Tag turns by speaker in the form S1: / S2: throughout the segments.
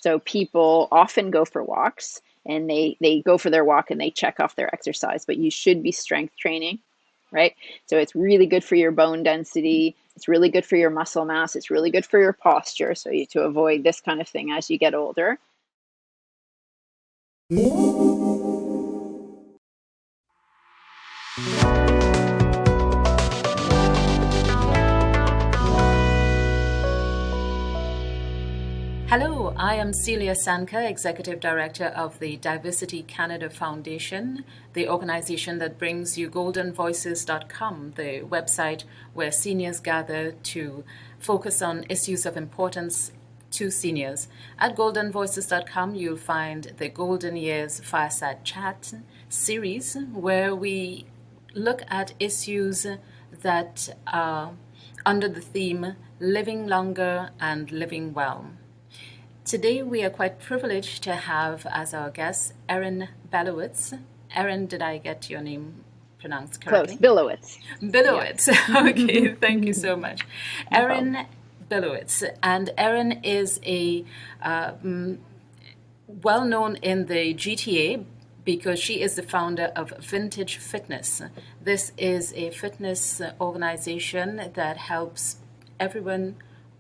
S1: So people often go for walks, and they go for their walk and they check off their exercise, but you should be strength training, right? So it's really good for your bone density. It's really good for your muscle mass. It's really good for your posture. So you to avoid this kind of thing as you get older.
S2: Hello, I am Celia Sanka, Executive Director of the DiversityCanada Foundation, the organization that brings you GoldenVoices.com, the website where seniors gather to focus on issues of importance to seniors. At GoldenVoices.com, you'll find the Golden Years Fireside Chat series, where we look at issues that are under the theme Living Longer and Living Well. Today, we are quite privileged to have as our guest Erin Billowits. Erin, did I get your name pronounced correctly?
S1: Close, Billowits.
S2: Billowits. Yes. Okay, thank you so much.
S1: No
S2: Erin
S1: problem.
S2: Billowits. And Erin is a well-known in the GTA because she is the founder of Vintage Fitness. This is a fitness organization that helps everyone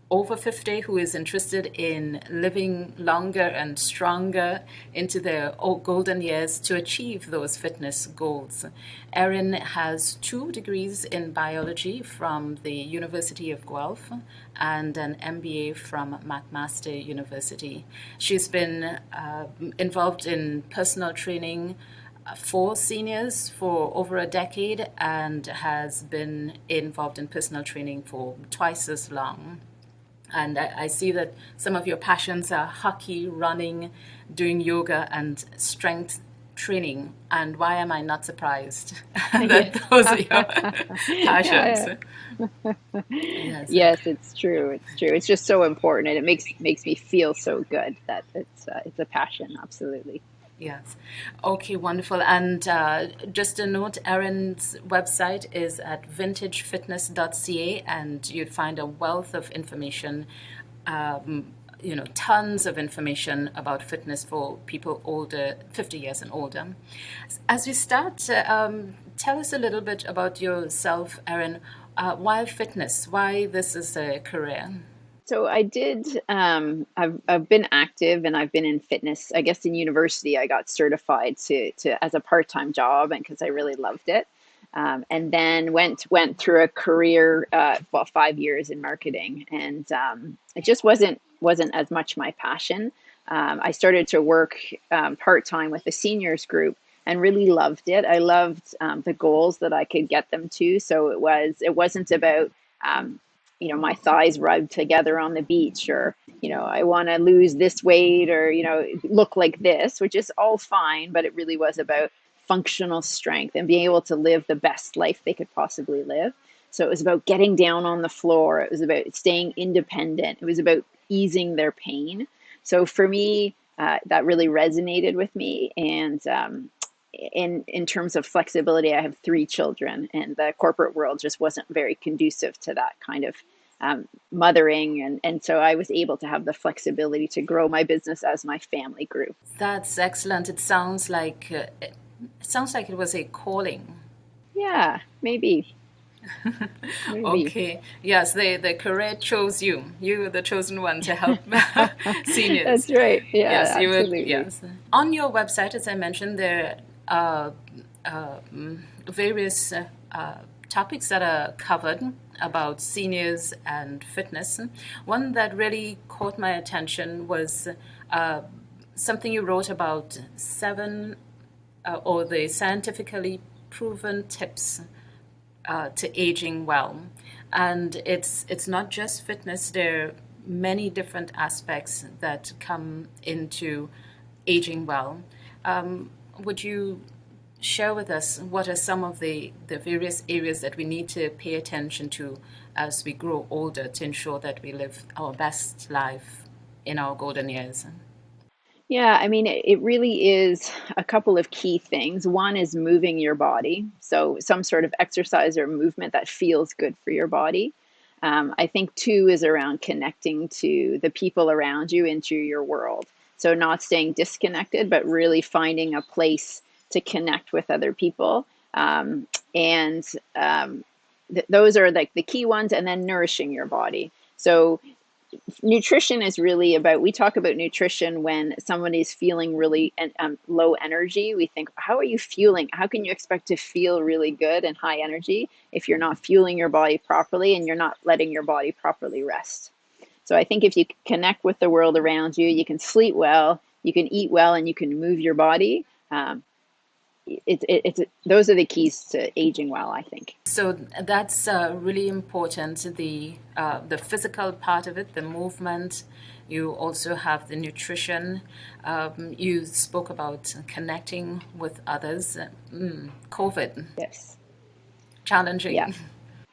S2: over 50 who is interested in living longer and stronger into their golden years to achieve those fitness goals. Erin has 2 degrees in biology from the University of Guelph and an MBA from McMaster University. She's been involved in personal training for seniors for over a decade and has been involved in personal training for twice as long. And I see that some of your passions are hockey, running, doing yoga, and strength training. And why am I not surprised that those are your passions?
S1: Yes. Yes, it's true. It's true. It's just so important, and it makes me feel so good that it's a passion. Absolutely.
S2: Yes. Okay, wonderful. And just a note, Erin's website is at vintagefitness.ca, and you'd find a wealth of information, tons of information about fitness for people older, 50 years and older. As we start, tell us a little bit about yourself, Erin. Why fitness? Why this is a career?
S1: So I did. I've been active, and I've been in fitness. I guess in university, I got certified to as a part-time job, and because I really loved it, and then went through a career, 5 years in marketing, and it just wasn't as much my passion. I started to work part-time with the seniors group, and really loved it. I loved the goals that I could get them to. So it wasn't about my thighs rubbed together on the beach, or, I want to lose this weight, or, look like this, which is all fine. But it really was about functional strength and being able to live the best life they could possibly live. So it was about getting down on the floor. It was about staying independent. It was about easing their pain. So for me, that really resonated with me. And in terms of flexibility, I have 3 children, and the corporate world just wasn't very conducive to that kind of mothering, and so I was able to have the flexibility to grow my business as my family grew.
S2: That's excellent. It sounds like it was a calling.
S1: Yeah, maybe.
S2: Okay. Yes, the career chose you. You were the chosen one to help seniors.
S1: That's right. Yeah,
S2: yes,
S1: absolutely.
S2: Yes. On your website, as I mentioned, there are various topics that are covered about seniors and fitness. One that really caught my attention was something you wrote about 7 or the scientifically proven tips to aging well. And it's not just fitness. There are many different aspects that come into aging well. Would you share with us what are some of the various areas that we need to pay attention to as we grow older to ensure that we live our best life in our golden years?
S1: Yeah, I mean, it really is a couple of key things. One is moving your body. So some sort of exercise or movement that feels good for your body. I think two is around connecting to the people around you into your world. So not staying disconnected, but really finding a place to connect with other people. And those are like the key ones. And then nourishing your body. So nutrition is really about, we talk about nutrition when somebody's feeling really low energy. We think, how are you feeling? How can you expect to feel really good and high energy if you're not fueling your body properly and you're not letting your body properly rest? So I think if you connect with the world around you, you can sleep well, you can eat well, and you can move your body. Those are the keys to aging well, I think.
S2: So that's really important. The physical part of it, the movement. You also have the nutrition. You spoke about connecting with others. COVID,
S1: Yes. Yeah.
S2: challenging.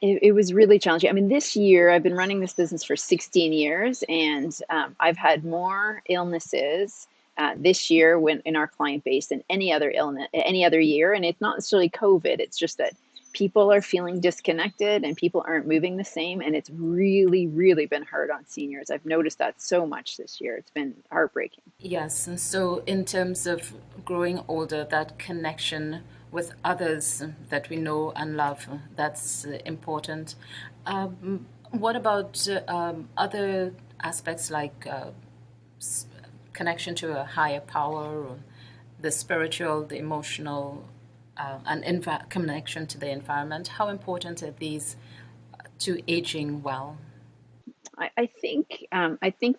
S1: It was really challenging. I mean, this year I've been running this business for 16 years, and I've had more illnesses this year when in our client base than any other illness, any other year. And it's not necessarily COVID. It's just that people are feeling disconnected and people aren't moving the same. And it's really, really been hard on seniors. I've noticed that so much this year. It's been heartbreaking.
S2: Yes, and so in terms of growing older, that connection with others that we know and love, that's important. What about other aspects like connection to a higher power, or the spiritual, the emotional, and connection to the environment? How important are these to aging well?
S1: I think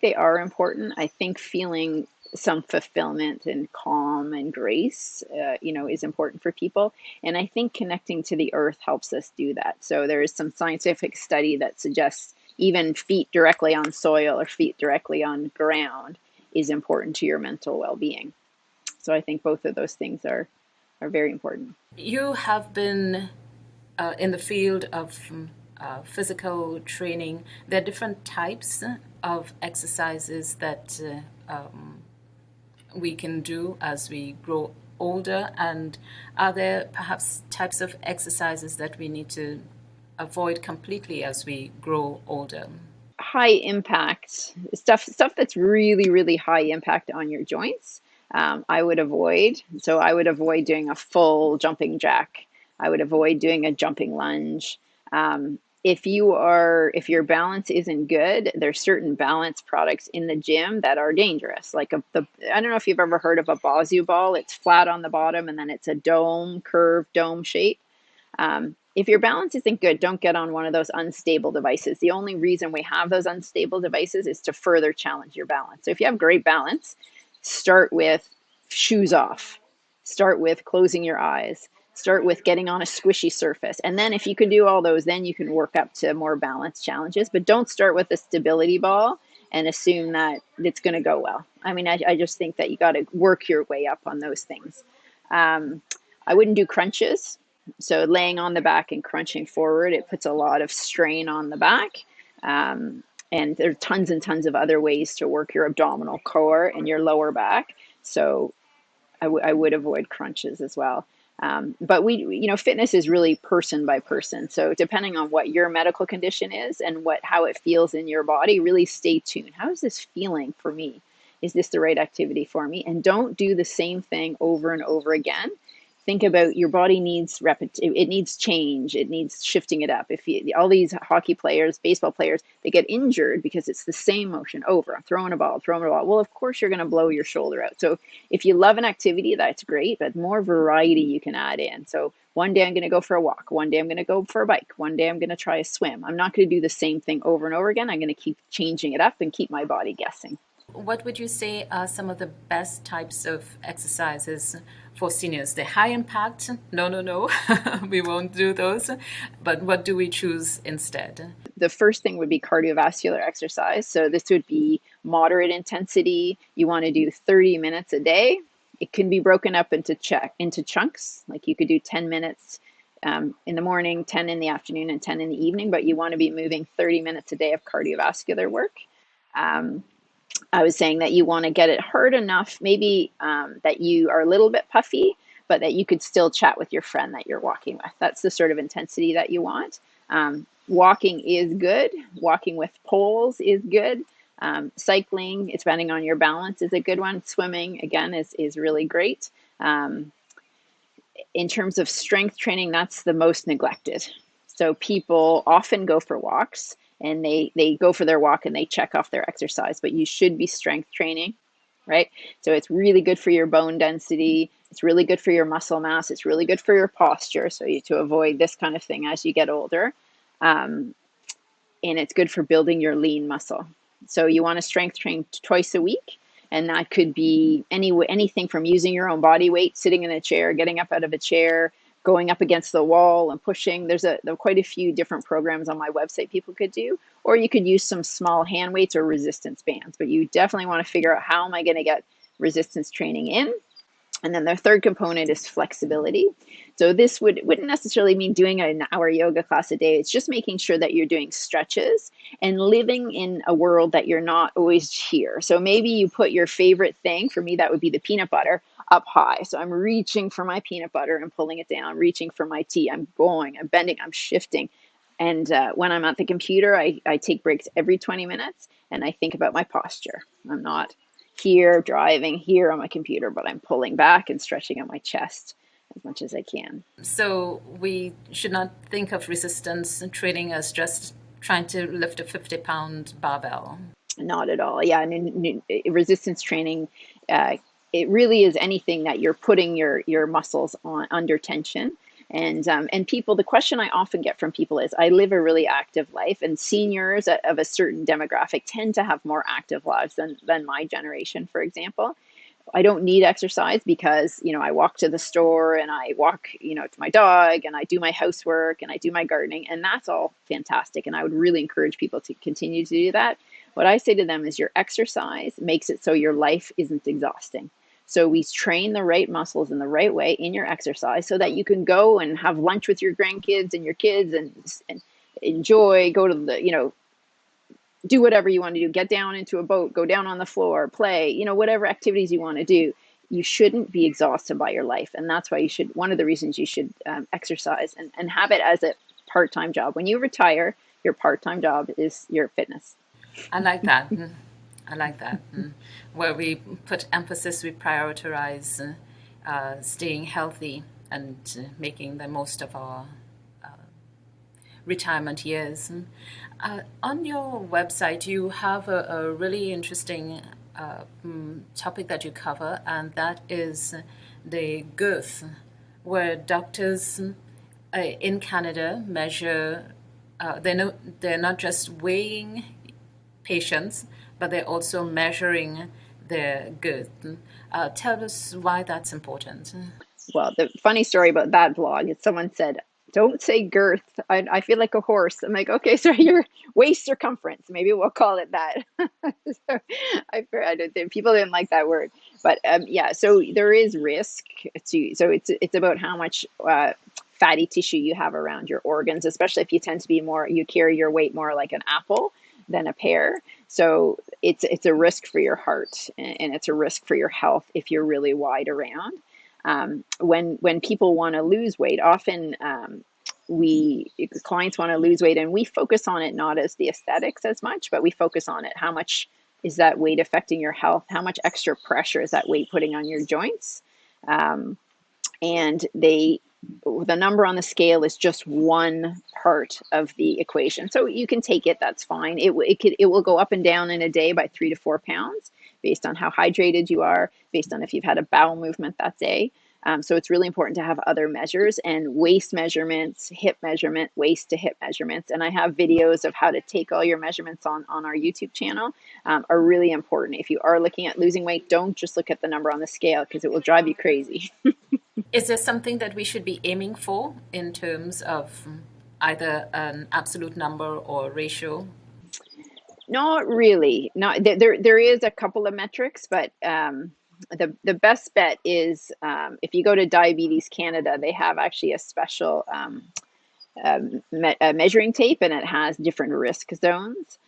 S1: they are important. I think feeling some fulfillment and calm and grace, is important for people. And I think connecting to the earth helps us do that. So there is some scientific study that suggests even feet directly on soil or feet directly on ground is important to your mental well-being. So I think both of those things are very important.
S2: You have been in the field of physical training. There are different types of exercises that we can do as we grow older, and are there perhaps types of exercises that we need to avoid completely as we grow older?
S1: High impact stuff that's really, really high impact on your joints, I would avoid. So I would avoid doing a full jumping jack. I would avoid doing a jumping lunge. If your balance isn't good, there's certain balance products in the gym that are dangerous. Like I don't know if you've ever heard of a Bazoo ball. It's flat on the bottom and then it's a curved dome shape. If your balance isn't good, don't get on one of those unstable devices. The only reason we have those unstable devices is to further challenge your balance. So if you have great balance, start with shoes off. Start with closing your eyes. Start with getting on a squishy surface. And then if you can do all those, then you can work up to more balanced challenges. But don't start with a stability ball and assume that it's going to go well. I mean, I just think that you got to work your way up on those things. I wouldn't do crunches. So laying on the back and crunching forward, it puts a lot of strain on the back. And there are tons and tons of other ways to work your abdominal core and your lower back. So I would avoid crunches as well. But fitness is really person by person. So depending on what your medical condition is and how it feels in your body, really stay tuned. How is this feeling for me? Is this the right activity for me? And don't do the same thing over and over again. Think about your body needs it needs change. It needs shifting it up. All these hockey players, baseball players, they get injured because it's the same motion over. I'm throwing a ball. Well, of course you're going to blow your shoulder out. So if you love an activity, that's great, but more variety you can add in. So one day I'm going to go for a walk. One day I'm going to go for a bike. One day I'm going to try a swim. I'm not going to do the same thing over and over again. I'm going to keep changing it up and keep my body guessing.
S2: What would you say are some of the best types of exercises for seniors? The high impact? No, we won't do those. But what do we choose instead?
S1: The first thing would be cardiovascular exercise. So this would be moderate intensity. You want to do 30 minutes a day. It can be broken up into chunks. Like you could do 10 minutes in the morning, 10 in the afternoon, and 10 in the evening. But you want to be moving 30 minutes a day of cardiovascular work. I was saying that you want to get it hard enough, maybe that you are a little bit puffy, but that you could still chat with your friend that you're walking with. That's the sort of intensity that you want. walking is good. Walking with poles is good. Cycling, depending on your balance, is a good one. Swimming, again, is really great. Um, in terms of strength training, that's the most neglected. So people often go for walks and they go for their walk and they check off their exercise, but you should be strength training, right? So it's really good for your bone density. It's really good for your muscle mass. It's really good for your posture. So to avoid this kind of thing as you get older. Um, and it's good for building your lean muscle. So you want to strength train twice a week, and that could be anything from using your own body weight, sitting in a chair, getting up out of a chair, going up against the wall and pushing. There are quite a few different programs on my website people could do, or you could use some small hand weights or resistance bands. But you definitely want to figure out, how am I going to get resistance training in? And then the third component is flexibility. So this wouldn't necessarily mean doing an hour yoga class a day. It's just making sure that you're doing stretches and living in a world that you're not always here. So maybe you put your favorite thing, for me that would be the peanut butter, up high. So I'm reaching for my peanut butter and pulling it down, reaching for my tea. I'm bending, I'm shifting. And when I'm at the computer, I take breaks every 20 minutes and I think about my posture. I'm not here driving here on my computer, but I'm pulling back and stretching out my chest as much as I can.
S2: So we should not think of resistance training as just trying to lift a 50-pound barbell.
S1: Not at all. Yeah, resistance training, it really is anything that you're putting your muscles on under tension. And people, the question I often get from people is, I live a really active life, and seniors of a certain demographic tend to have more active lives than my generation, for example. I don't need exercise because, I walk to the store and I walk, to my dog, and I do my housework and I do my gardening, and that's all fantastic. And I would really encourage people to continue to do that. What I say to them is, your exercise makes it so your life isn't exhausting. So we train the right muscles in the right way in your exercise so that you can go and have lunch with your grandkids and your kids and enjoy, go to do whatever you want to do, get down into a boat, go down on the floor, play, whatever activities you want to do. You shouldn't be exhausted by your life. And that's why one of the reasons you should exercise and have it as a part-time job. When you retire, your part-time job is your fitness.
S2: I like that. I like that. Where we put emphasis, we prioritize staying healthy and making the most of our retirement years. On your website, you have a really interesting topic that you cover, and that is the girth, where doctors in Canada measure, they're not just weighing patients, but they're also measuring their girth. Tell us why that's important.
S1: Well, the funny story about that blog is, someone said, don't say girth. I feel like a horse. I'm like, okay, so your waist circumference. Maybe we'll call it that. So I don't think people didn't like that word, but yeah. So there is risk to. So it's about how much fatty tissue you have around your organs, especially if you tend to be more. You carry your weight more like an apple than a pear. So it's a risk for your heart, and it's a risk for your health if you're really wide around. When people want to lose weight, often clients want to lose weight, and we focus on it not as the aesthetics as much, but we focus on it. How much is that weight affecting your health? How much extra pressure is that weight putting on your joints? And the number on the scale is just one part of the equation. So you can take it, that's fine. It will go up and down in a day by 3 to 4 pounds based on how hydrated you are, based on if you've had a bowel movement that day. So it's really important to have other measures, and waist measurements, hip measurement, waist to hip measurements. And I have videos of how to take all your measurements on our YouTube channel, are really important. If you are looking at losing weight, don't just look at the number on the scale, because it will drive you crazy.
S2: Is there something that we should be aiming for in terms of either an absolute number or ratio?
S1: Not really. Not there is a couple of metrics, but the best bet is, if you go to Diabetes Canada, they have actually a special measuring tape, and it has different risk zones.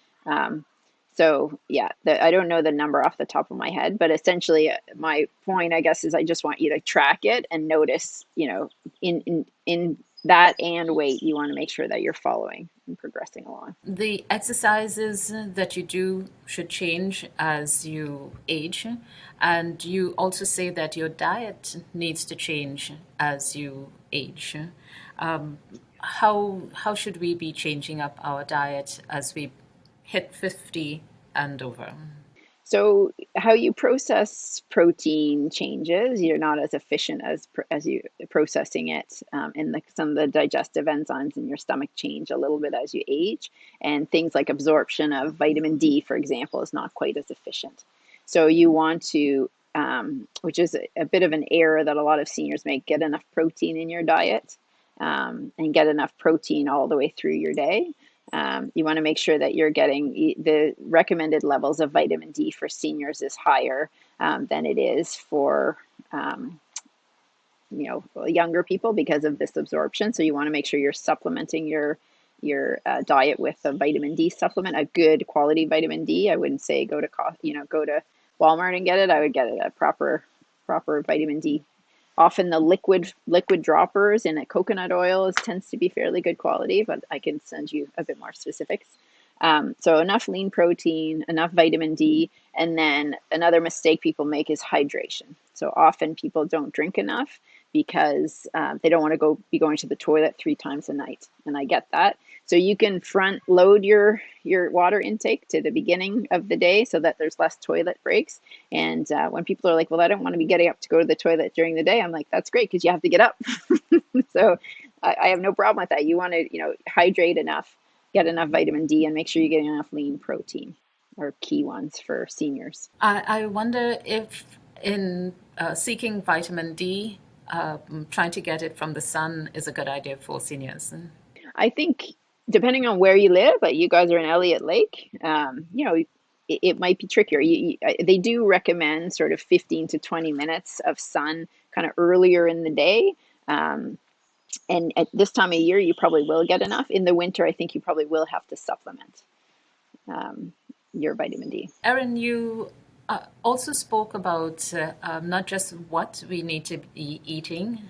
S1: So yeah, I don't know the number off the top of my head, but essentially my point, I guess, is I just want you to track it and notice, in that and weight, you want to make sure that you're following and progressing along.
S2: The exercises that you do should change as you age. And you also say that your diet needs to change as you age. Um, how should we be changing up our diet as we hit 50 and over?
S1: So how you process protein changes. You're not as efficient as you processing it, and some of the digestive enzymes in your stomach change a little bit as you age, and things like absorption of vitamin D, for example, is not quite as efficient. So you want to, which is a bit of an error that a lot of seniors make, get enough protein in your diet, and get enough protein all the way through your day. You want to make sure that you're getting the recommended levels of vitamin D for seniors is higher than it is for younger people because of this absorption. So you want to make sure you're supplementing your diet with a vitamin D supplement, a good quality vitamin D. I wouldn't say go to go to Walmart and get it. I would get it a proper vitamin D. Often the liquid droppers in a coconut oil tends to be fairly good quality, but I can send you a bit more specifics. So enough lean protein, enough vitamin D, and then another mistake people make is hydration. So often people don't drink enough because they don't want to be going to the toilet 3 times a night, and I get that. So you can front load your water intake to the beginning of the day so that there's less toilet breaks. And when people are like, well, I don't want to be getting up to go to the toilet during the day, I'm like, that's great because you have to get up. So I have no problem with that. You want to, hydrate enough, get enough vitamin D, and make sure you get enough lean protein are key ones for seniors.
S2: I wonder if in seeking vitamin D, trying to get it from the sun is a good idea for seniors.
S1: I think depending on where you live, but you guys are in Elliott Lake, it might be trickier. They do recommend sort of 15 to 20 minutes of sun kind of earlier in the day. And at this time of year, you probably will get enough. In the winter, I think you probably will have to supplement your vitamin D.
S2: Erin, you also spoke about not just what we need to be eating,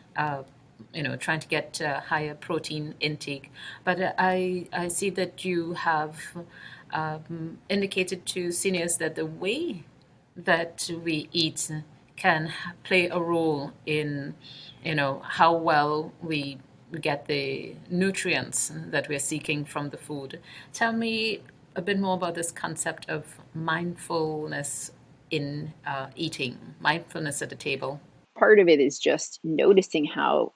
S2: trying to get higher protein intake, but I see that you have indicated to seniors that the way that we eat can play a role in, how well we get the nutrients that we're seeking from the food. Tell me a bit more about this concept of mindfulness in eating, mindfulness at the table.
S1: Part of it is just noticing how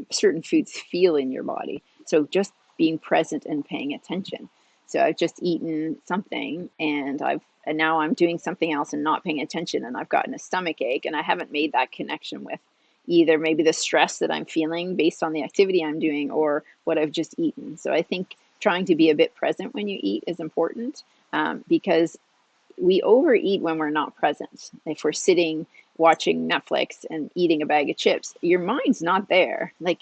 S1: certain foods feel in your body. So just being present and paying attention. So I've just eaten something and now I'm doing something else and not paying attention, and I've gotten a stomach ache, and I haven't made that connection with either maybe the stress that I'm feeling based on the activity I'm doing or what I've just eaten. So I think trying to be a bit present when you eat is important, because we overeat when we're not present. If we're sitting watching Netflix and eating a bag of chips, your mind's not there. Like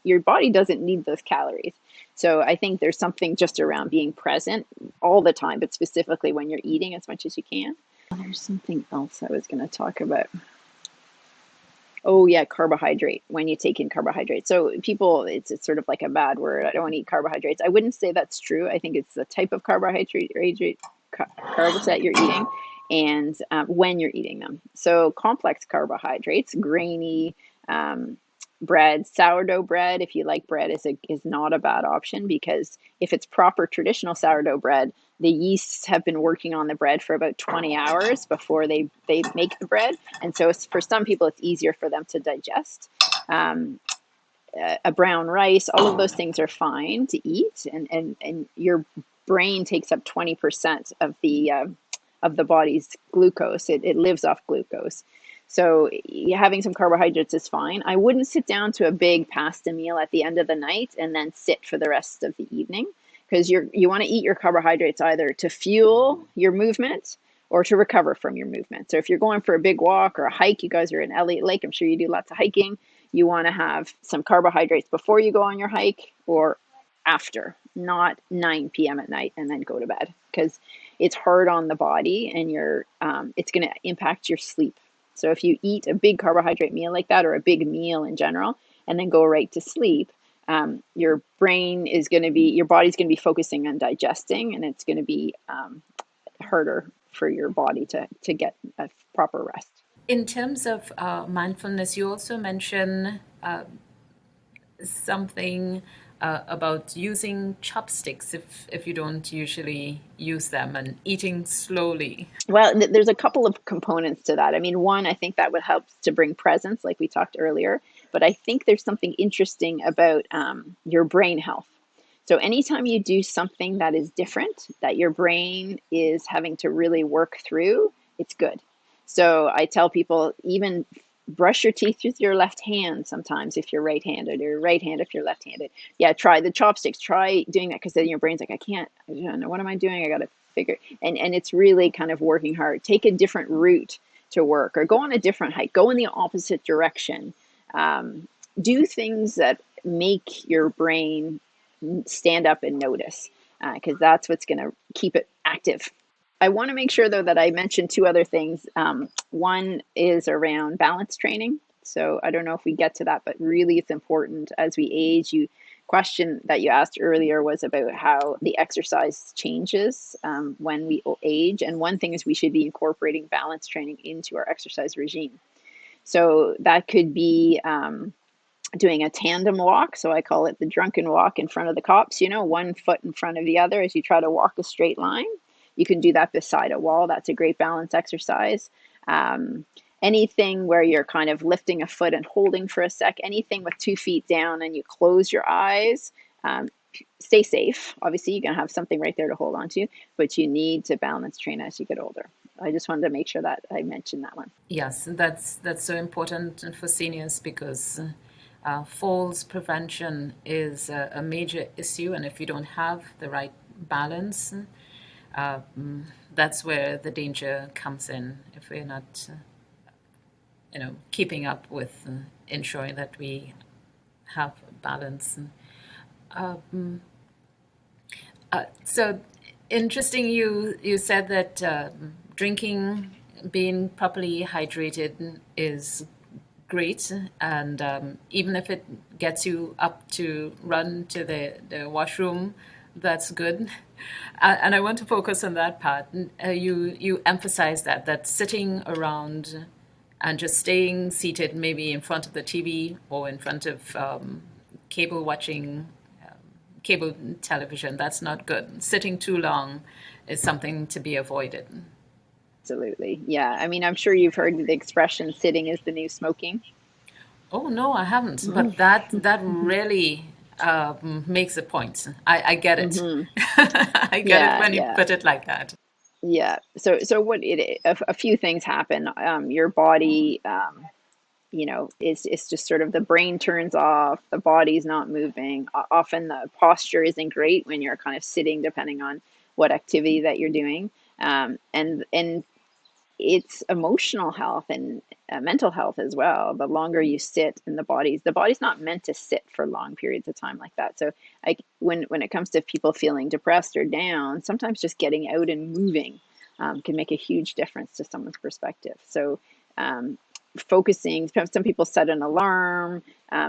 S1: your body doesn't need those calories. So I think there's something just around being present all the time, but specifically when you're eating as much as you can. There's something else I was going to talk about. Oh yeah, carbohydrate, when you take in carbohydrates. So people, it's sort of like a bad word. I don't want to eat carbohydrates. I wouldn't say that's true. I think it's the type of carbs that you're eating and when you're eating them. So complex carbohydrates, grainy, bread, sourdough bread, if you like bread, is not a bad option, because if it's proper traditional sourdough bread, the yeasts have been working on the bread for about 20 hours before they make the bread. And so for some people, it's easier for them to digest. A brown rice, all of those things are fine to eat. And your brain takes up 20% of the body's glucose. It lives off glucose. So having some carbohydrates is fine. I wouldn't sit down to a big pasta meal at the end of the night and then sit for the rest of the evening, because you want to eat your carbohydrates either to fuel your movement or to recover from your movement. So if you're going for a big walk or a hike, you guys are in Elliott Lake, I'm sure you do lots of hiking, you want to have some carbohydrates before you go on your hike or after, not 9 p.m. at night and then go to bed, because it's hard on the body and it's going to impact your sleep. So if you eat a big carbohydrate meal like that, or a big meal in general, and then go right to sleep, your brain is going to be, your body's going to be focusing on digesting, and it's going to be harder for your body to get a proper rest.
S2: In terms of mindfulness, you also mention something about using chopsticks if you don't usually use them, and eating slowly.
S1: Well, there's a couple of components to that. I mean, one, I think that would help to bring presence, like we talked earlier. But I think there's something interesting about your brain health. So anytime you do something that is different, that your brain is having to really work through, it's good. So I tell people, even brush your teeth with your left hand sometimes if you're right-handed, or right hand if you're left-handed. Yeah, try the chopsticks. Try doing that, because then your brain's like, I don't know, what am I doing? I got to figure. And it's really kind of working hard. Take a different route to work, or go on a different hike. Go in the opposite direction. Do things that make your brain stand up and notice, because that's what's going to keep it active. I want to make sure, though, that I mention two other things. One is around balance training. So I don't know if we get to that, but really it's important as we age. You question that you asked earlier was about how the exercise changes when we age. And one thing is we should be incorporating balance training into our exercise regime. So that could be doing a tandem walk. So I call it the drunken walk in front of the cops, one foot in front of the other as you try to walk a straight line. You can do that beside a wall. That's a great balance exercise. Anything where you're kind of lifting a foot and holding for a sec, anything with 2 feet down and you close your eyes, stay safe. Obviously, you're going to have something right there to hold on to, but you need to balance train as you get older. I just wanted to make sure that I mentioned that one.
S2: Yes, that's so important for seniors, because falls prevention is a major issue, and if you don't have the right balance, that's where the danger comes in. If we're not, keeping up with ensuring that we have balance. So interesting. You said that drinking, being properly hydrated, is great, and even if it gets you up to run to the washroom, that's good. And I want to focus on that part. You emphasize that sitting around and just staying seated, maybe in front of the TV or in front of cable television, that's not good. Sitting too long is something to be avoided.
S1: Absolutely. Yeah. I mean, I'm sure you've heard the expression sitting is the new smoking.
S2: Oh no, I haven't. But that really makes a point. I get it.
S1: Mm-hmm.
S2: I get it
S1: Yeah,
S2: when you
S1: yeah,
S2: put it like that.
S1: yeah. So what a few things happen. Your body, it's just sort of the brain turns off, the body's not moving. Often the posture isn't great when you're kind of sitting, depending on what activity that you're doing. And it's emotional health and mental health as well. The longer you sit, and the body's not meant to sit for long periods of time like that. So like when it comes to people feeling depressed or down, sometimes just getting out and moving can make a huge difference to someone's perspective. So focusing, some people set an alarm,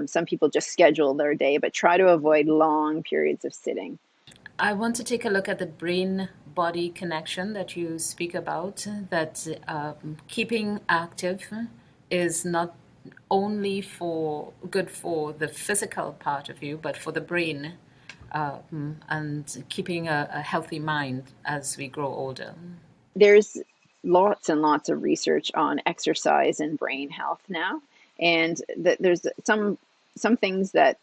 S1: some people just schedule their day, but try to avoid long periods of sitting.
S2: I want to take a look at the brain body connection that you speak about, that keeping active is not only good for the physical part of you, but for the brain, and keeping a healthy mind as we grow older.
S1: There's lots and lots of research on exercise and brain health now, and there's some things that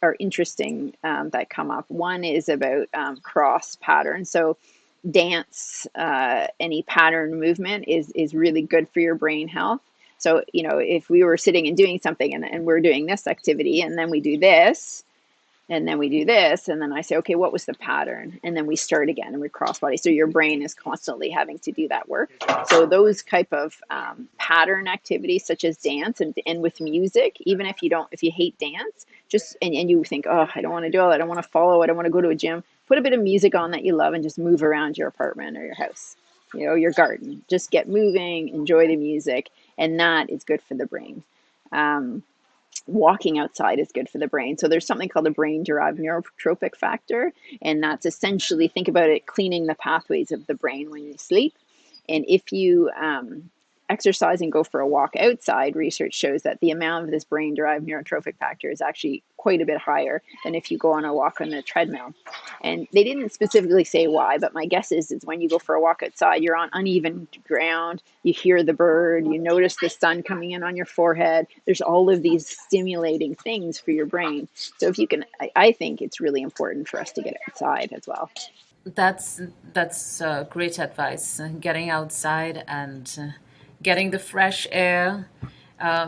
S1: are interesting that come up. One is about cross patterns. So dance, any pattern movement is really good for your brain health. So if we were sitting and doing something, and we're doing this activity, and then we do this, and then we do this, and then I say, okay, what was the pattern? And then we start again and we cross body. So your brain is constantly having to do that work. So those type of pattern activities, such as dance, and with music, even if you hate dance, and you think, oh, I don't want to do all that, I don't want to follow, I don't want to go to a gym, put a bit of music on that you love and just move around your apartment or your house, your garden. Just get moving, enjoy the music, and that is good for the brain. walking outside is good for the brain. So there's something called a brain-derived neurotropic factor, and that's essentially, think about it, cleaning the pathways of the brain when you sleep. And if you exercise and go for a walk outside, research shows that the amount of this brain-derived neurotrophic factor is actually quite a bit higher than if you go on a walk on the treadmill. And they didn't specifically say why, but my guess is when you go for a walk outside, you're on uneven ground, you hear the bird, you notice the sun coming in on your forehead. There's all of these stimulating things for your brain. So if you can, I think it's really important for us to get outside as well.
S2: That's great advice. Getting outside and getting the fresh air.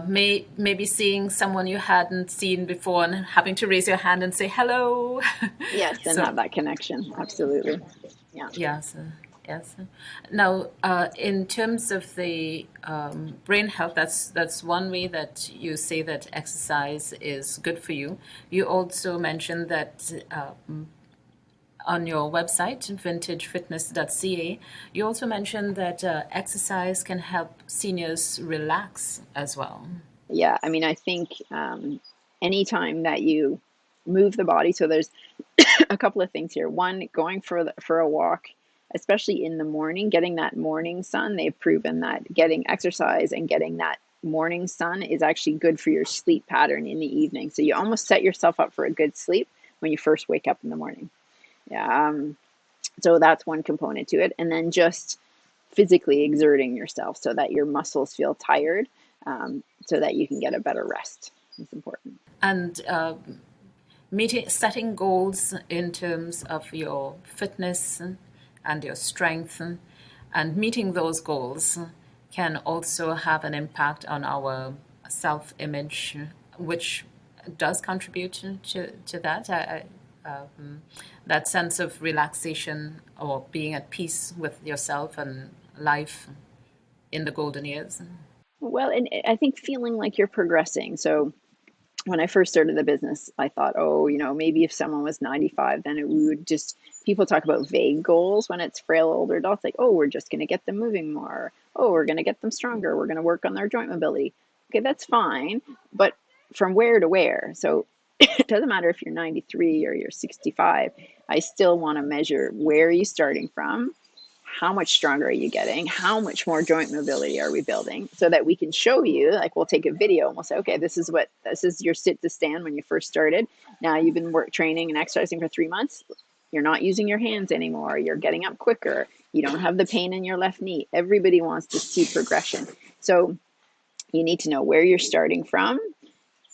S2: Maybe seeing someone you hadn't seen before and having to raise your hand and say hello.
S1: Yes, and
S2: So
S1: have that connection. Absolutely. Yeah.
S2: yes, yes. Now, in terms of the brain health, that's one way that you say that exercise is good for you. You also mentioned that on your website, vintagefitness.ca, you also mentioned that exercise can help seniors relax as well.
S1: Yeah. I mean, I think anytime that you move the body, so there's a couple of things here. One, going for a walk, especially in the morning, getting that morning sun. They've proven that getting exercise and getting that morning sun is actually good for your sleep pattern in the evening. So you almost set yourself up for a good sleep when you first wake up in the morning. Yeah. So that's one component to it. And then just physically exerting yourself so that your muscles feel tired, so that you can get a better rest. It's important.
S2: And setting goals in terms of your fitness and your strength and meeting those goals can also have an impact on our self-image, which does contribute to that. That sense of relaxation or being at peace with yourself and life in the golden years.
S1: Well, and I think feeling like you're progressing. So when I first started the business, I thought, oh, maybe if someone was 95, then we would just, people talk about vague goals when it's frail older adults, like, oh, we're just going to get them moving more. Oh, we're going to get them stronger. We're going to work on their joint mobility. Okay, that's fine. But from where to where? So it doesn't matter if you're 93 or you're 65. I still want to measure, where are you starting from? How much stronger are you getting? How much more joint mobility are we building? So that we can show you, like, we'll take a video and we'll say, okay, this is your sit to stand when you first started. Now you've been training and exercising for 3 months. You're not using your hands anymore. You're getting up quicker. You don't have the pain in your left knee. Everybody wants to see progression. So you need to know where you're starting from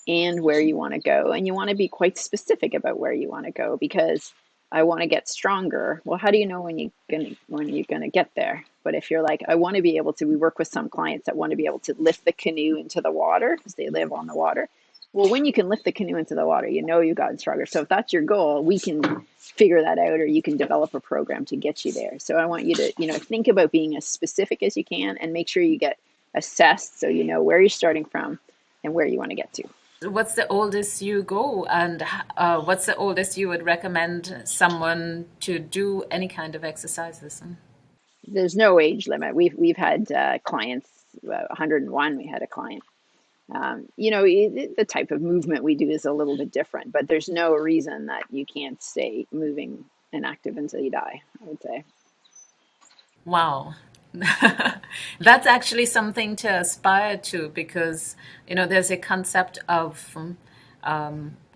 S1: and where you want to go. And you want to be quite specific about where you want to go, because I want to get stronger. Well, how do you know when you're gonna get there? But if you're like, I want to be able to, we work with some clients that want to be able to lift the canoe into the water because they live on the water. Well, when you can lift the canoe into the water, you've gotten stronger. So if that's your goal, we can figure that out, or you can develop a program to get you there. So I want you to, think about being as specific as you can and make sure you get assessed so you know where you're starting from and where you want to get to.
S2: What's the oldest you go, and what's the oldest you would recommend someone to do any kind of exercises?
S1: There's no age limit. We've had clients, 101. We had a client. The type of movement we do is a little bit different, but there's no reason that you can't stay moving and active until you die, I would say.
S2: Wow. That's actually something to aspire to, because there's a concept of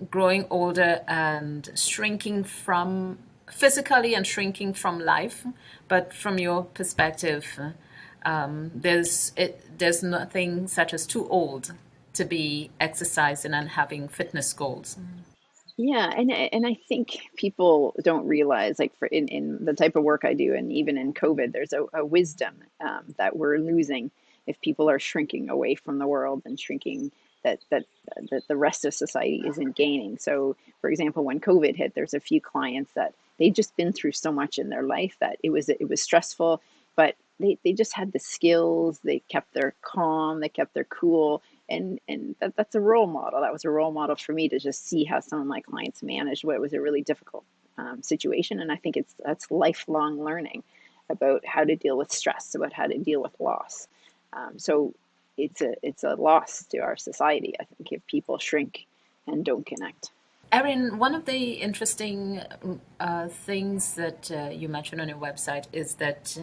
S2: growing older and shrinking from physically and shrinking from life. But from your perspective, there's nothing such as too old to be exercising and having fitness goals.
S1: Yeah, and I think people don't realize, like, in the type of work I do, and even in COVID, there's a wisdom that we're losing if people are shrinking away from the world and shrinking, that the rest of society isn't gaining. So, for example, when COVID hit, there's a few clients that they'd just been through so much in their life that it was stressful, but they just had the skills. They kept their calm. They kept their cool, and that's a role model. That was a role model for me to just see how some of my clients managed what was a really difficult situation. And I think that's lifelong learning about how to deal with stress, about how to deal with loss. So it's a loss to our society, I think, if people shrink and don't connect.
S2: Erin, one of the interesting things that you mentioned on your website is that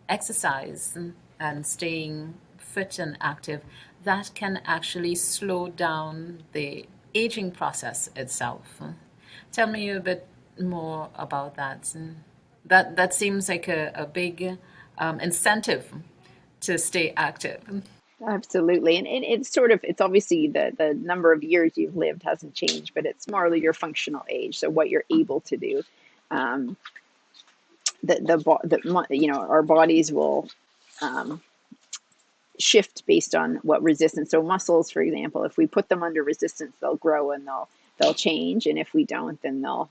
S2: exercise and staying fit and active, that can actually slow down the aging process itself. Tell me a bit more about that. That seems like a big incentive to stay active.
S1: Absolutely. And it's sort of, it's obviously the number of years you've lived hasn't changed, but it's more your functional age. So what you're able to do. Um, our bodies will um, shift based on what resistance. So muscles, for example, if we put them under resistance, they'll grow and they'll change. And if we don't, then they'll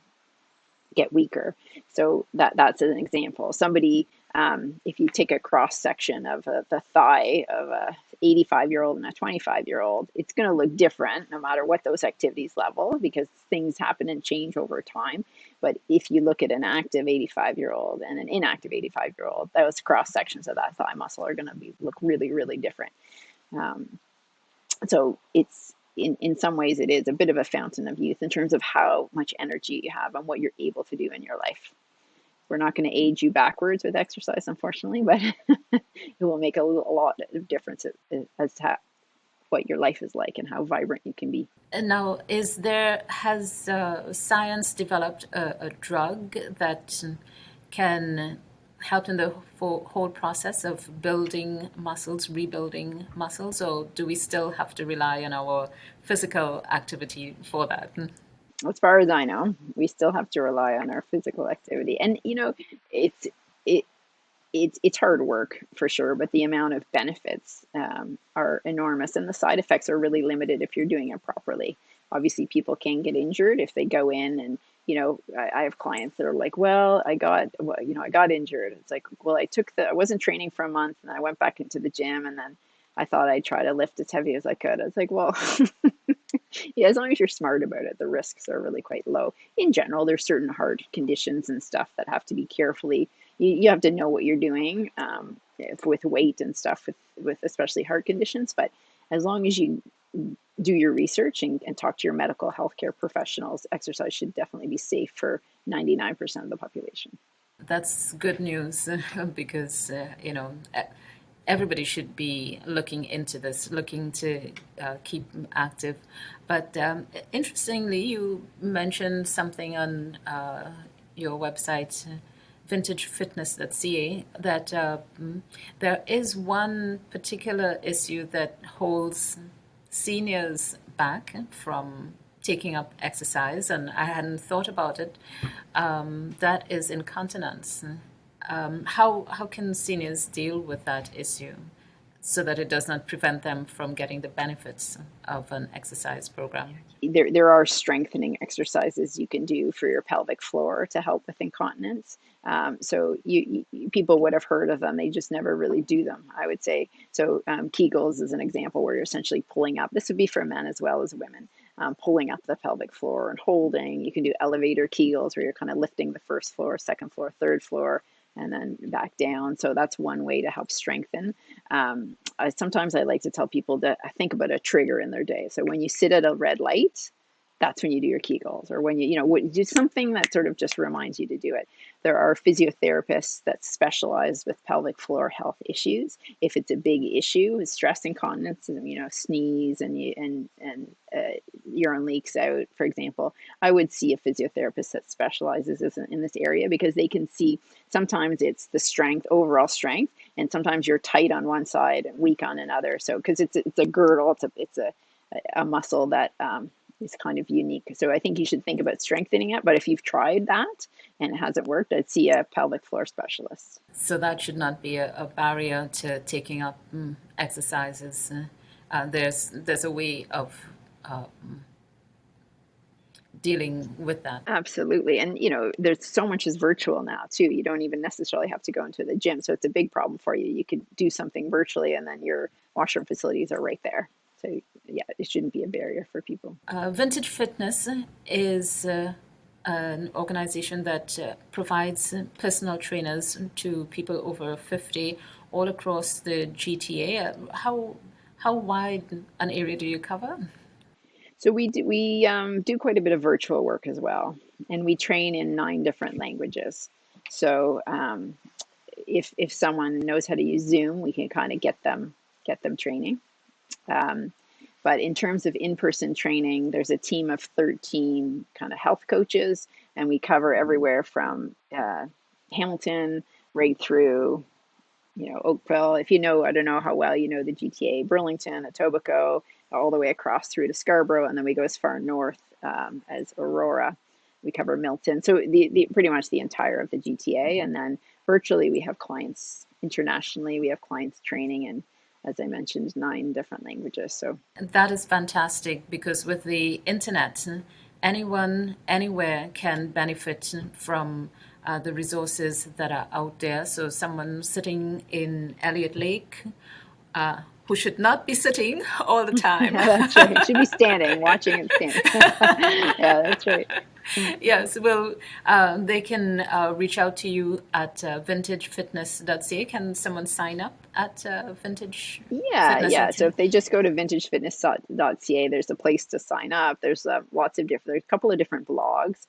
S1: get weaker. So that's an example. Somebody, if you take a cross section of the thigh of a 85-year-old and a 25-year-old, it's going to look different no matter what those activities level, because things happen and change over time. But if you look at an active 85-year-old and an inactive 85-year-old, those cross sections of that thigh muscle are going to look really, really different. Um, so it's in some ways it is a bit of a fountain of youth in terms of how much energy you have and what you're able to do in your life. We're not going to age you backwards with exercise, unfortunately, but it will make a lot of difference as to what your life is like and how vibrant you can be.
S2: And now, has science developed a drug that can help in the whole process of building muscles, rebuilding muscles, or do we still have to rely on our physical activity for that?
S1: As far as I know, we still have to rely on our physical activity, and it's it it's hard work for sure, but the amount of benefits are enormous, and the side effects are really limited if you're doing it properly. Obviously, people can get injured if they go in, and I have clients that are like, "Well, I got injured." It's like, "Well, I wasn't training for a month, and I went back into the gym, and then I thought I'd try to lift as heavy as I could." I was like, "Well." Yeah, as long as you're smart about it, the risks are really quite low. In general, there's certain heart conditions and stuff that have to be carefully. You have to know what you're doing with weight and stuff, with especially heart conditions. But as long as you do your research and talk to your medical healthcare professionals, exercise should definitely be safe for 99% of the population.
S2: That's good news because everybody should be looking into this, looking to keep active. But interestingly, you mentioned something on your website, vintagefitness.ca, that there is one particular issue that holds seniors back from taking up exercise, and I hadn't thought about it. That is incontinence. How can seniors deal with that issue so that it does not prevent them from getting the benefits of an exercise program?
S1: There are strengthening exercises you can do for your pelvic floor to help with incontinence. So people would have heard of them, they just never really do them, I would say. So Kegels is an example where you're essentially pulling up. This would be for men as well as women. Pulling up the pelvic floor and holding. You can do elevator Kegels where you're kind of lifting the first floor, second floor, third floor, and then back down. So that's one way to help strengthen. Sometimes I like to tell people to think about a trigger in their day. So when you sit at a red light, that's when you do your Kegels, or when you do something that sort of just reminds you to do it. There are physiotherapists that specialize with pelvic floor health issues. If it's a big issue, with stress incontinence, sneeze and urine leaks out, for example, I would see a physiotherapist that specializes in this area, because they can see sometimes it's the strength, overall strength, and sometimes you're tight on one side and weak on another. So because it's a girdle, it's a muscle that is kind of unique. So I think you should think about strengthening it. But if you've tried that and it hasn't worked, I'd see a pelvic floor specialist.
S2: So that should not be a barrier to taking up exercises. There's a way of dealing with that.
S1: Absolutely. And, there's so much is virtual now too. You don't even necessarily have to go into the gym. So it's a big problem for you. You could do something virtually and then your washroom facilities are right there. So yeah, it shouldn't be a barrier for people.
S2: Vintage Fitness is an organization that provides personal trainers to people over 50 all across the GTA. How wide an area do you cover?
S1: So we do quite a bit of virtual work as well, and we train in 9 different languages. So if someone knows how to use Zoom, we can kind of get them training. Um, but in terms of in-person training, there's a team of 13 kind of health coaches, and we cover everywhere from Hamilton right through, Oakville. If you know, I don't know how well you know the GTA, Burlington, Etobicoke, all the way across through to Scarborough, and then we go as far north as Aurora. We cover Milton, so the pretty much the entire of the GTA, and then virtually we have clients internationally. We have clients training in, as I mentioned, 9 different languages. So
S2: That is fantastic because with the internet, anyone, anywhere can benefit from the resources that are out there. So, someone sitting in Elliott Lake, who should not be sitting all the time.
S1: yeah, that's right. Should be standing, watching and standing. Yeah, that's right.
S2: Yes, well, they can reach out to you at vintagefitness.ca. Can someone sign up at
S1: Yeah, yeah. So
S2: vintagefitness.ca?
S1: if they just go to vintagefitness.ca, there's a place to sign up. There's there's a couple of different blogs.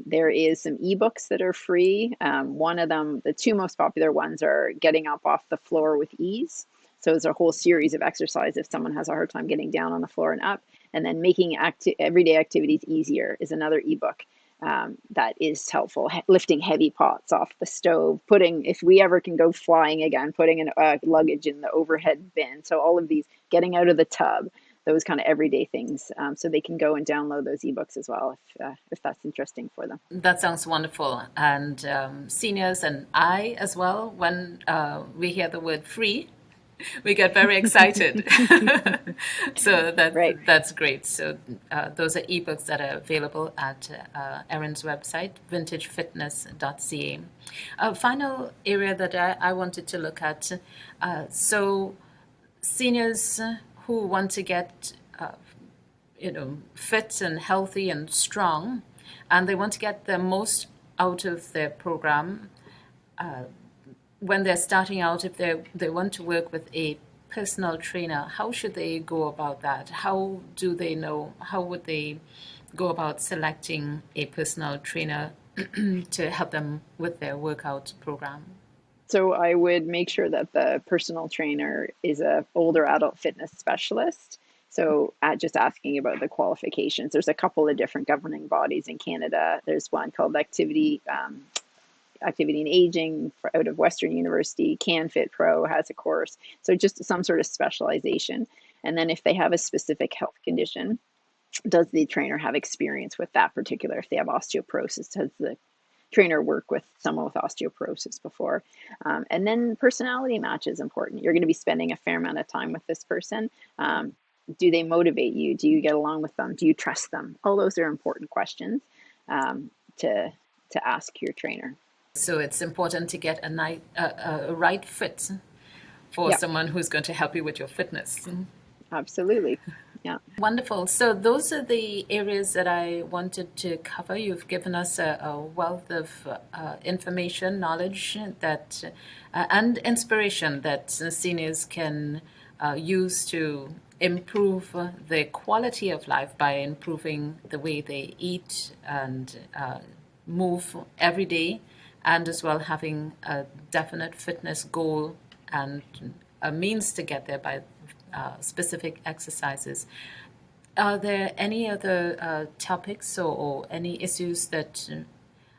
S1: There is some ebooks that are free. One of them, the two most popular ones are Getting Up Off the Floor with Ease. So it's a whole series of exercise if someone has a hard time getting down on the floor and up. And then Making Everyday Activities Easier is another ebook that is helpful. Lifting heavy pots off the stove, if we ever can go flying again, putting luggage in the overhead bin. So all of these, getting out of the tub, those kind of everyday things. So they can go and download those ebooks as well if that's interesting for them.
S2: That sounds wonderful. And seniors and I as well, when we hear the word free, we get very excited. So
S1: Right.
S2: that's great. So those are ebooks that are available at Erin's website, vintagefitness.ca. A final area that I wanted to look at. So seniors who want to get fit and healthy and strong, and they want to get the most out of their program. When they're starting out, if they want to work with a personal trainer, how should they go about that? How do they know? How would they go about selecting a personal trainer to help them with their workout program?
S1: So I would make sure that the personal trainer is a older adult fitness specialist. So just asking about the qualifications. There's a couple of different governing bodies in Canada. There's one called Activity and Aging out of Western University. CanFit Pro has a course. So just some sort of specialization. And then if they have a specific health condition, does the trainer have experience with that particular? If they have osteoporosis, has the trainer work with someone with osteoporosis before? And then personality match is important. You're going to be spending a fair amount of time with this person. Do they motivate you? Do you get along with them? Do you trust them? All those are important questions to ask your trainer.
S2: So it's important to get a right fit for
S1: Yeah,
S2: someone who's going to help you with your fitness.
S1: absolutely. Yeah.
S2: Wonderful. So those are the areas that I wanted to cover. You've given us a wealth of information, knowledge and inspiration that seniors can use to improve their quality of life by improving the way they eat and move every day, and as well having a definite fitness goal and a means to get there by specific exercises. Are there any other topics or any issues that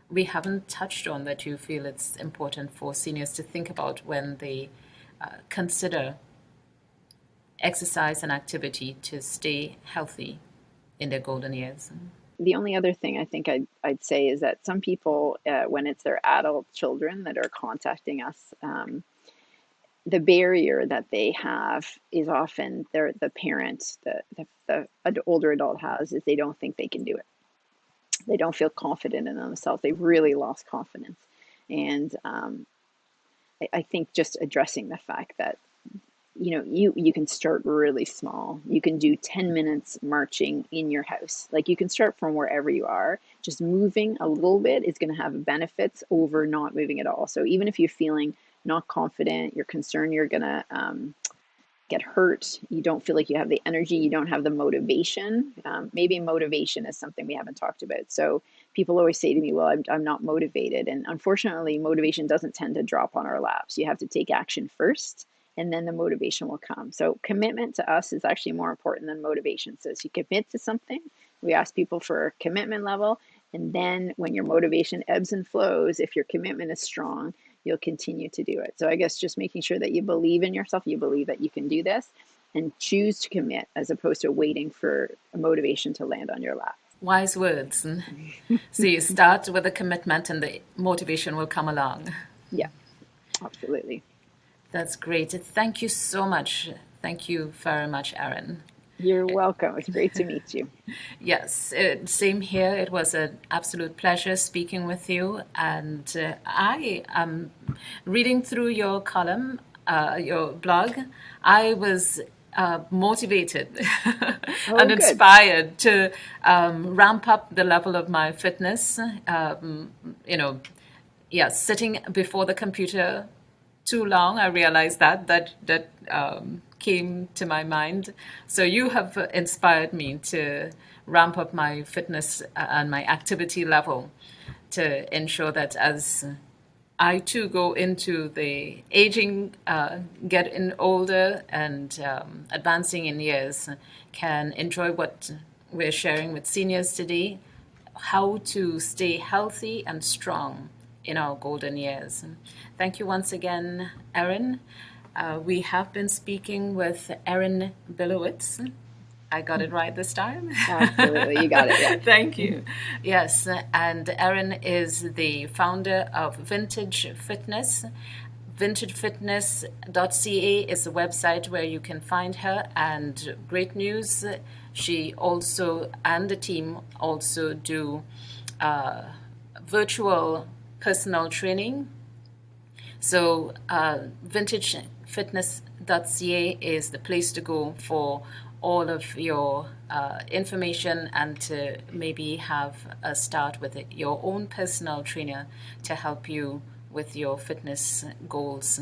S2: we haven't touched on that you feel it's important for seniors to think about when they consider exercise and activity to stay healthy in their golden years?
S1: The only other thing I think I'd say is that some people, when it's their adult children that are contacting us, the barrier that they have is often the parent, the older adult has, is they don't think they can do it. They don't feel confident in themselves. They've really lost confidence. And I think just addressing the fact that you can start really small. You can do 10 minutes marching in your house. Like, you can start from wherever you are. Just moving a little bit is going to have benefits over not moving at all. So even if you're feeling not confident, you're concerned you're going to get hurt, you don't feel like you have the energy, you don't have the motivation. Maybe motivation is something we haven't talked about. So people always say to me, well, I'm not motivated. And unfortunately, motivation doesn't tend to drop on our laps. You have to take action first, and then the motivation will come. So commitment to us is actually more important than motivation. So as you commit to something, we ask people for a commitment level. And then when your motivation ebbs and flows, if your commitment is strong, you'll continue to do it. So I guess just making sure that you believe in yourself, you believe that you can do this, and choose to commit as opposed to waiting for a motivation to land on your lap.
S2: Wise words. So you start with a commitment and the motivation will come along.
S1: Yeah, absolutely.
S2: That's great. Thank you so much. Thank you very much, Erin.
S1: You're welcome. It's great to meet you.
S2: Yes, same here. It was an absolute pleasure speaking with you. And I am reading through your column, your blog. I was motivated and
S1: good.
S2: inspired to ramp up the level of my fitness. Sitting before the computer too long, I realized that came to my mind. So you have inspired me to ramp up my fitness and my activity level to ensure that as I too go into the aging, getting older and advancing in years, can enjoy what we're sharing with seniors today, how to stay healthy and strong in our golden years. Thank you once again, Erin. We have been speaking with Erin Billowits. I got it right this time?
S1: Absolutely, you got it. Yeah.
S2: Thank you. Yes, and Erin is the founder of Vintage Fitness. VintageFitness.ca is the website where you can find her. And great news, she also and the team also do virtual personal training. So VintageFitness.ca is the place to go for all of your information and to maybe have a start with your own personal trainer to help you with your fitness goals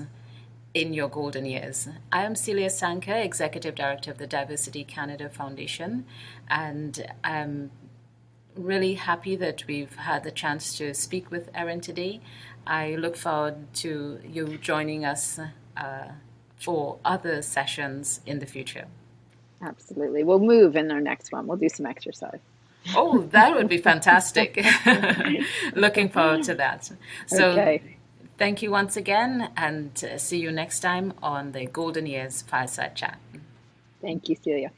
S2: in your golden years. I am Celia Sanka, Executive Director of the DiversityCanada Foundation, and I'm really happy that we've had the chance to speak with Erin today. I look forward to you joining us for other sessions in the future.
S1: Absolutely. We'll move in our next one. We'll do some exercise.
S2: Oh, that would be fantastic. Looking forward to that. So
S1: Okay.
S2: thank you once again, and see you next time on the Golden Years Fireside Chat.
S1: Thank you, Celia.